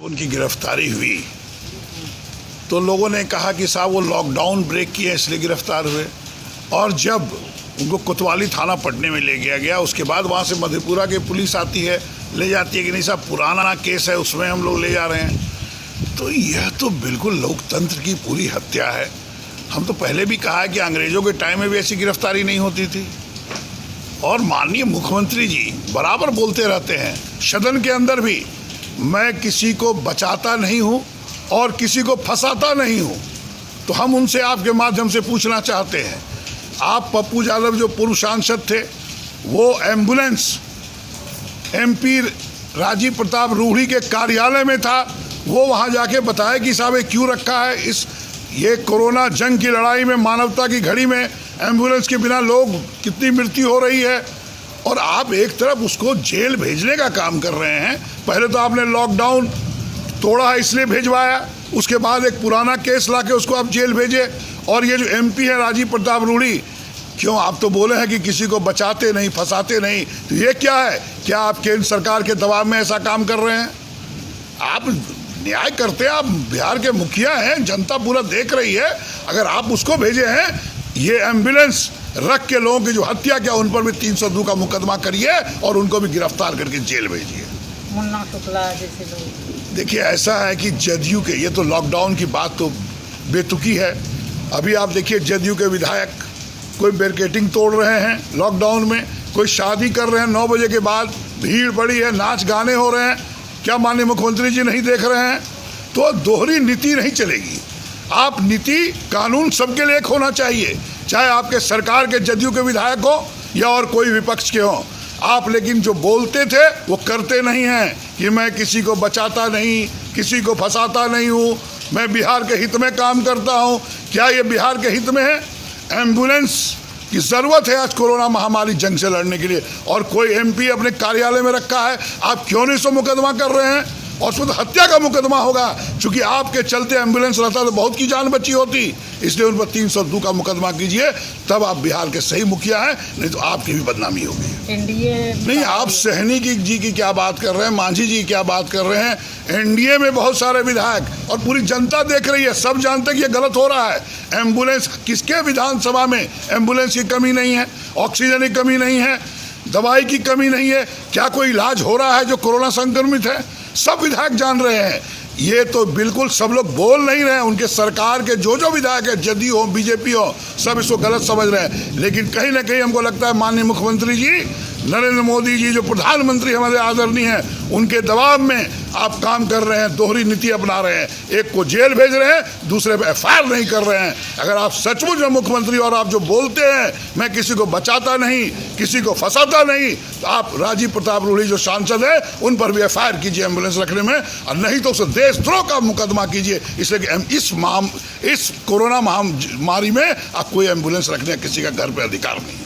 उनकी गिरफ्तारी हुई तो लोगों ने कहा कि साहब वो लॉकडाउन ब्रेक किए इसलिए गिरफ्तार हुए। और जब उनको कोतवाली थाना पटने में ले गया गया, उसके बाद वहाँ से मधेपुरा की पुलिस आती है, ले जाती है कि नहीं साहब पुराना केस है उसमें हम लोग ले जा रहे हैं। तो यह तो बिल्कुल लोकतंत्र की पूरी हत्या है। हम तो पहले भी कहा है कि अंग्रेज़ों के टाइम में भी ऐसी गिरफ्तारी नहीं होती थी। और माननीय मुख्यमंत्री जी बराबर बोलते रहते हैं सदन के अंदर भी, मैं किसी को बचाता नहीं हूँ और किसी को फंसाता नहीं हूँ। तो हम उनसे आपके माध्यम से पूछना चाहते हैं, आप पप्पू यादव जो पूर्व सांसद थे, वो एम्बुलेंस MP राजीव प्रताप रूढ़ी के कार्यालय में था, वो वहाँ जाके बताया कि साहब ये क्यों रखा है, ये कोरोना जंग की लड़ाई में, मानवता की घड़ी में एम्बुलेंस के बिना लोग कितनी मृत्यु हो रही है। और आप एक तरफ उसको जेल भेजने का काम कर रहे हैं। पहले तो आपने लॉकडाउन तोड़ा है इसलिए भेजवाया, उसके बाद एक पुराना केस लाके उसको आप जेल भेजे। और ये जो MP है राजीव प्रताप रूढ़ी, क्यों आप तो बोले हैं कि किसी को बचाते नहीं फंसाते नहीं, तो ये क्या है? क्या आप केंद्र सरकार के दबाव में ऐसा काम कर रहे हैं? आप न्याय करते हैं, आप बिहार के मुखिया हैं, जनता पूरा देख रही है। अगर आप उसको भेजे हैं, ये एम्बुलेंस रख के लोगों की जो हत्या किया उन पर भी 302 का मुकदमा करिए और उनको भी गिरफ्तार करके जेल भेजिए। मुन्ना शुक्ला जैसे लोग, देखिए ऐसा है कि जदयू के, ये तो लॉकडाउन की बात तो बेतुकी है। अभी आप देखिए जदयू के विधायक कोई बैरिकेडिंग तोड़ रहे हैं लॉकडाउन में, कोई शादी कर रहे हैं 9 बजे के बाद, भीड़ बड़ी है, नाच गाने हो रहे हैं। क्या माननीय मुख्यमंत्री जी नहीं देख रहे हैं? तो दोहरी नीति नहीं चलेगी। आप नीति कानून सबके लिए एक होना चाहिए, चाहे आपके सरकार के जदयू के विधायक हो या और कोई विपक्ष के हो। आप लेकिन जो बोलते थे वो करते नहीं हैं कि मैं किसी को बचाता नहीं, किसी को फंसाता नहीं हूँ, मैं बिहार के हित में काम करता हूँ। क्या ये बिहार के हित में है? एम्बुलेंस की ज़रूरत है आज कोरोना महामारी जंग से लड़ने के लिए, और कोई MP अपने कार्यालय में रखा है। आप क्यों नहीं सो मुकदमा कर रहे हैं? और उसमें तो हत्या का मुकदमा होगा, क्योंकि आपके चलते एम्बुलेंस रहता तो बहुत की जान बची होती। इसलिए उन पर 302 का मुकदमा कीजिए, तब आप बिहार के सही मुखिया हैं, नहीं तो आपकी भी बदनामी होगी। NDA नहीं, आप सहनी जी की क्या बात कर रहे हैं, मांझी जी की क्या बात कर रहे हैं? NDA में बहुत सारे विधायक और पूरी जनता देख रही है, सब जानते हैं कि ये गलत हो रहा है। एम्बुलेंस किसके विधानसभा में एम्बुलेंस की कमी नहीं है, ऑक्सीजन की कमी नहीं है, दवाई की कमी नहीं है? क्या कोई इलाज हो रहा है जो कोरोना संक्रमित है? सब विधायक जान रहे हैं। ये तो बिल्कुल सब लोग बोल नहीं रहे हैं, उनके सरकार के जो विधायक है, जदयू हो BJP हो, सब इसको गलत समझ रहे हैं। लेकिन कहीं ना कहीं हमको लगता है माननीय मुख्यमंत्री जी नरेंद्र मोदी जी जो प्रधानमंत्री हमारे आदरणीय हैं, उनके दबाव में आप काम कर रहे हैं, दोहरी नीति अपना रहे हैं। एक को जेल भेज रहे हैं, दूसरे पे FIR नहीं कर रहे हैं। अगर आप सचमुच में मुख्यमंत्री और आप जो बोलते हैं मैं किसी को बचाता नहीं, किसी को फंसाता नहीं, तो आप राजीव प्रताप रूढ़ी जो सांसद है उन पर भी FIR कीजिए एम्बुलेंस रखने में, और नहीं तो उसे देशद्रोह का मुकदमा कीजिए। इसलिए कि इस कोरोना महामारी में आप कोई एम्बुलेंस रखने का किसी का घर पर अधिकार नहीं है।